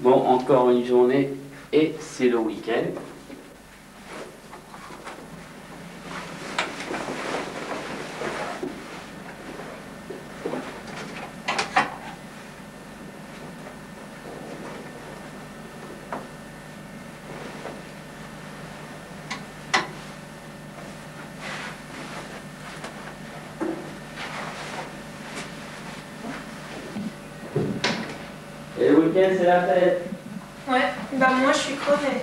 Bon, encore une journée et c'est le week-end. Et le week-end, c'est la fête. Ouais, bah moi je suis crevée.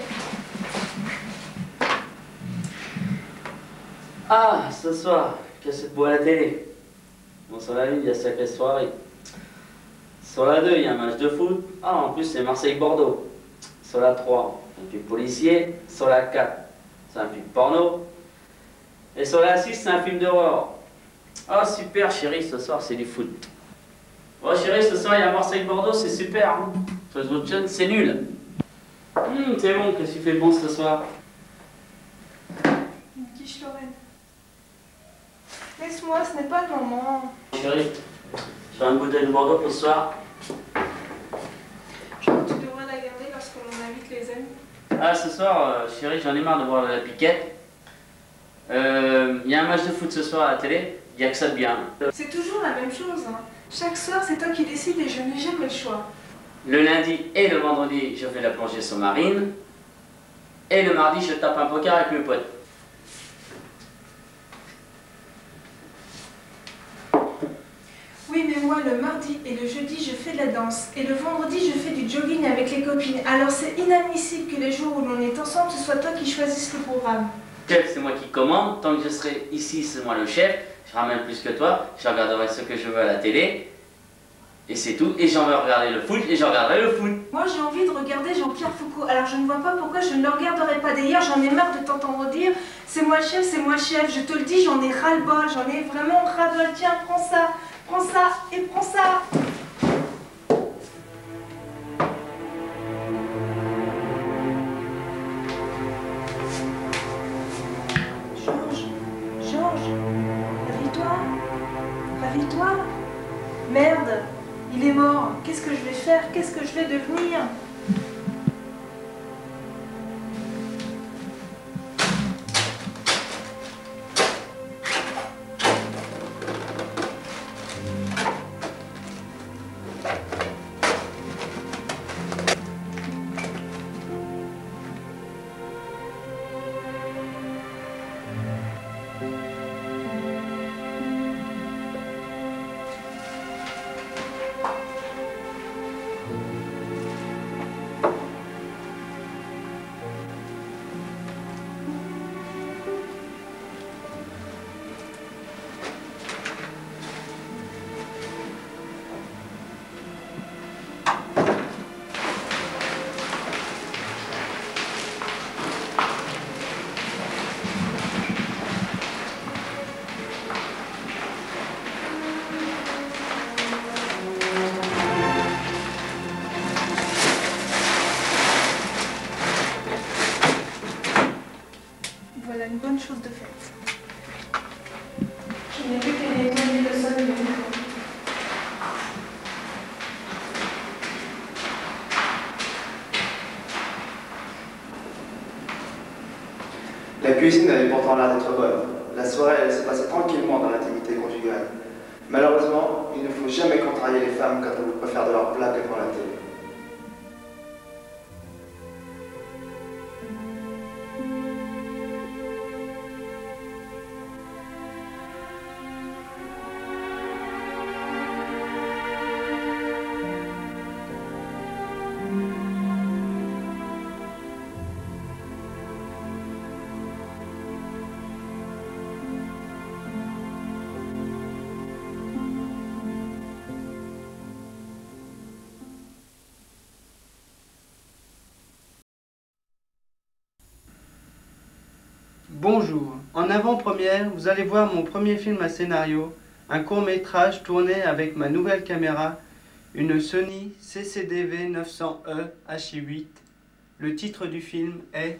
Ah, ce soir, qu'est-ce que tu vois à la télé? Bon, sur la 1, il y a Sacrée Soirée. Sur la 2, il y a un match de foot. Ah, en plus, c'est Marseille-Bordeaux. Sur la 3, un film policier. Sur la 4, c'est un film porno. Et sur la 6, c'est un film d'horreur. Ah, super, chérie, ce soir, c'est du foot. Oh, chérie, ce soir, il y a Marseille-Bordeaux, c'est super. Hein. Sur les autres chaînes, c'est nul. C'est bon, qu'est-ce qui fait bon ce soir? Une quiche Lorraine. Laisse-moi, ce n'est pas le moment. Chérie, j'ai une bouteille de Bordeaux pour ce soir. Je crois que tu devrais la garder lorsque l'on invite les amis. Ah, ce soir, chérie, j'en ai marre de voir la piquette. Il y a un match de foot ce soir à la télé, il n'y a que ça de bien. C'est toujours la même chose. Hein. Chaque soir, c'est toi qui décides et je n'ai jamais le choix. Le lundi et le vendredi, je fais la plongée sous-marine. Et le mardi, je tape un poker avec mes potes. Oui, mais moi, le mardi et le jeudi, je fais de la danse. Et le vendredi, je fais du jogging avec les copines. Alors c'est inadmissible que les jours où l'on est ensemble, ce soit toi qui choisisses le programme. Chef, c'est moi qui commande. Tant que je serai ici, c'est moi le chef. Je ramène plus que toi. Je regarderai ce que je veux à la télé. Et c'est tout. Et j'en veux regarder le foot. Et je regarderai le foot. Moi, j'ai envie de regarder Jean-Pierre Foucault. Alors je ne vois pas pourquoi je ne le regarderai pas. D'ailleurs, j'en ai marre de t'entendre dire « c'est moi le chef, c'est moi le chef ». Je te le dis, j'en ai ras-le-bol. J'en ai vraiment ras-le-bol. Tiens, prends ça et prends ça. Georges, réveille-toi. Réveille-toi. Merde, il est mort. Qu'est-ce que je vais faire? Qu'est-ce que je vais devenir? Voilà une bonne chose de faite. Je n'ai plus qu'à nettoyer le sol de mon corps. La cuisine avait pourtant l'air d'être bonne. La soirée allait se passer tranquillement dans l'intimité conjugale. Malheureusement, il ne faut jamais contrarier les femmes quand elles vous préfèrent de leur plat que devant la télé. Bonjour, en avant-première, vous allez voir mon premier film à scénario, un court-métrage tourné avec ma nouvelle caméra, une Sony CCDV 900E Hi8. Le titre du film est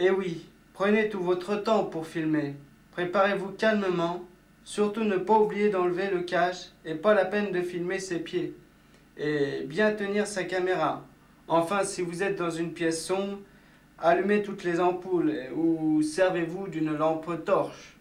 Et oui, prenez tout votre temps pour filmer. Préparez-vous calmement. Surtout ne pas oublier d'enlever le cache et pas la peine de filmer ses pieds. Et bien tenir sa caméra. Enfin, si vous êtes dans une pièce sombre, allumez toutes les ampoules ou servez-vous d'une lampe torche.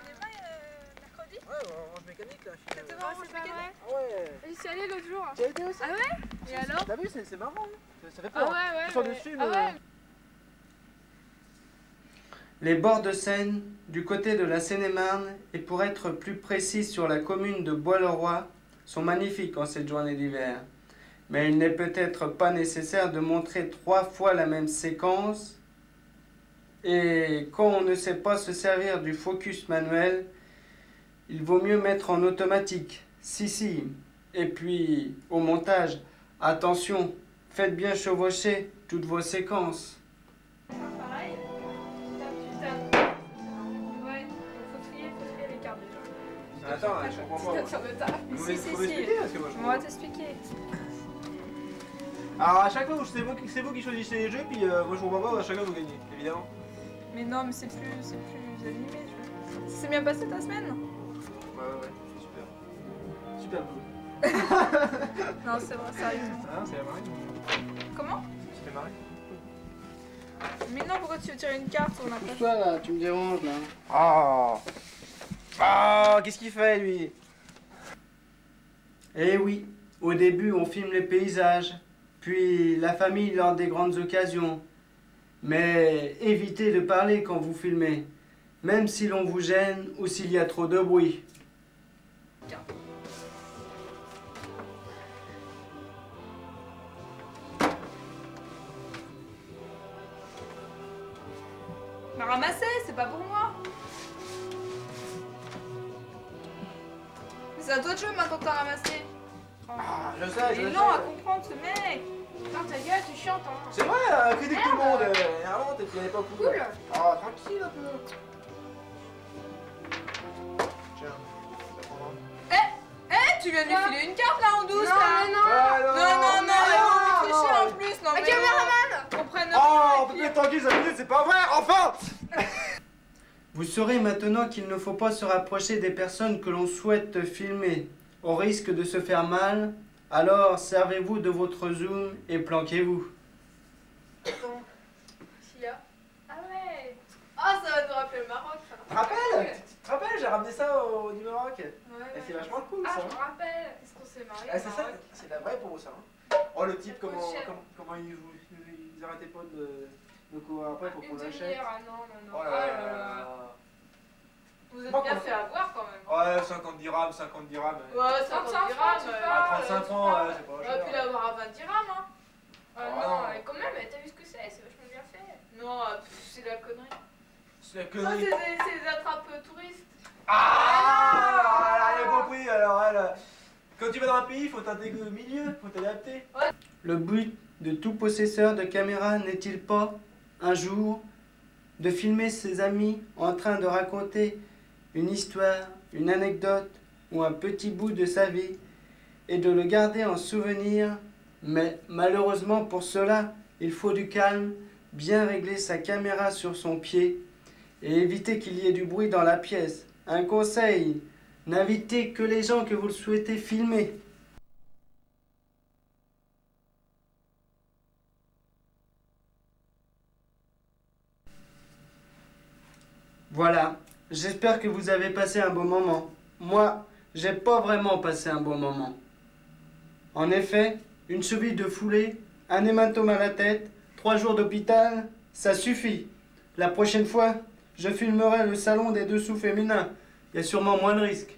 Mercredi. Ouais, Orange Mécanique là. C'était vraiment Orange Mécanique. Ah ouais. J'y suis allée l'autre jour. Tu as été aussi? Ah ouais? Et alors? T'as vu, c'est marrant. Hein, ça fait Ah peur. ouais, ouais. Tu sors dessus, Ah ouais. Les bords de Seine, du côté de la Seine-et-Marne, et pour être plus précis sur la commune de Bois-le-Roi, sont magnifiques en cette journée d'hiver. Mais il n'est peut-être pas nécessaire de montrer 3 fois la même séquence. Et quand on ne sait pas se servir du focus manuel, il vaut mieux mettre en automatique. Si. Et puis, au montage, attention, faites bien chevaucher toutes vos séquences. Pareil. Ouais, faut trier les cartes déjà. Attends, je comprends pas. Sur le tas. Vous Si, pouvez expliquer parce que moi je On va t'expliquer. Alors à chaque fois, c'est vous qui choisissez les jeux, puis moi je comprends pas, à chaque fois vous gagnez, évidemment. Mais non, mais c'est plus animé. Ça s'est bien passé ta semaine? Ouais, c'est super. Super cool. Non, c'est vrai, sérieusement. Ah, c'est la marée. Comment? C'était marée. Mais non, pourquoi tu veux tirer une carte? On a pas. Toi là, tu me déranges là. Qu'est-ce qu'il fait lui? Eh oui, au début on filme les paysages, puis la famille lors des grandes occasions. Mais évitez de parler quand vous filmez, même si l'on vous gêne ou s'il y a trop de bruit. Bah ramasser, c'est pas pour moi. Mais c'est à toi de jouer maintenant que t'as ramassé. Ah, je sais, Il est lent à comprendre ce mec. Putain, ta gueule, tu chantes, hein. C'est vrai, critique tout le monde, invente et puis elle est pas cool. Cool. Ah, tranquille un peu. Tiens, ça prendra. Tu viens de lui filer une carte là en douce Non, là. mais non. Ah, Non, elle va me tricher en plus. Non, Ah, mais caméraman. on prenne Oh, on peut être tranquille 5 minutes, c'est pas vrai, enfin. Vous saurez maintenant qu'il ne faut pas se rapprocher des personnes que l'on souhaite filmer, au risque de se faire mal. Alors servez-vous de votre zoom et planquez-vous. Chia. Ah ouais. Ah, ça va nous rappeler le Maroc, ça. Tu te rappelles, j'ai ramené ça du Maroc. Ouais. Et c'est vachement cool Ah, ça. je me rappelle. Est-ce qu'on s'est mariés Ah, au c'est ça, Maroc? c'est la vraie pour ça. Hein. Oh, le type, Ça coûte cher. comment ils arrêtaient pas de courir après pour qu'on Une l'achète. demi-heure, ah non. Oh là là. Vous êtes Moi, bien quand- fait avoir quand même. Ouais, 50 dirhams, 50 dirhams. Ouais, 55 francs, tu À parles. 35 francs, c'est pas On cher. aurait pu l'avoir à 20 dirhams, hein. Ah, non, non. mais quand même, t'as vu ce que c'est vachement bien fait. Non, c'est de la connerie. C'est la Ça, connerie. c'est des attrapes touristes. Ah, elle a rien compris, alors elle. Quand tu vas dans un pays, il faut t'intégrer au milieu, faut t'adapter. Le but de tout possesseur de caméra n'est-il pas, un jour, de filmer ses amis en train de raconter une histoire, une anecdote ou un petit bout de sa vie et de le garder en souvenir? Mais malheureusement pour cela, il faut du calme, bien régler sa caméra sur son pied et éviter qu'il y ait du bruit dans la pièce. Un conseil, N'invitez que les gens que vous le souhaitez filmer. Voilà, j'espère que vous avez passé un bon moment. Moi, j'ai pas vraiment passé un bon moment. En effet, une cheville de foulée, un hématome à la tête, 3 jours d'hôpital, ça suffit. La prochaine fois, je filmerai le salon des dessous féminins. Il y a sûrement moins de risques.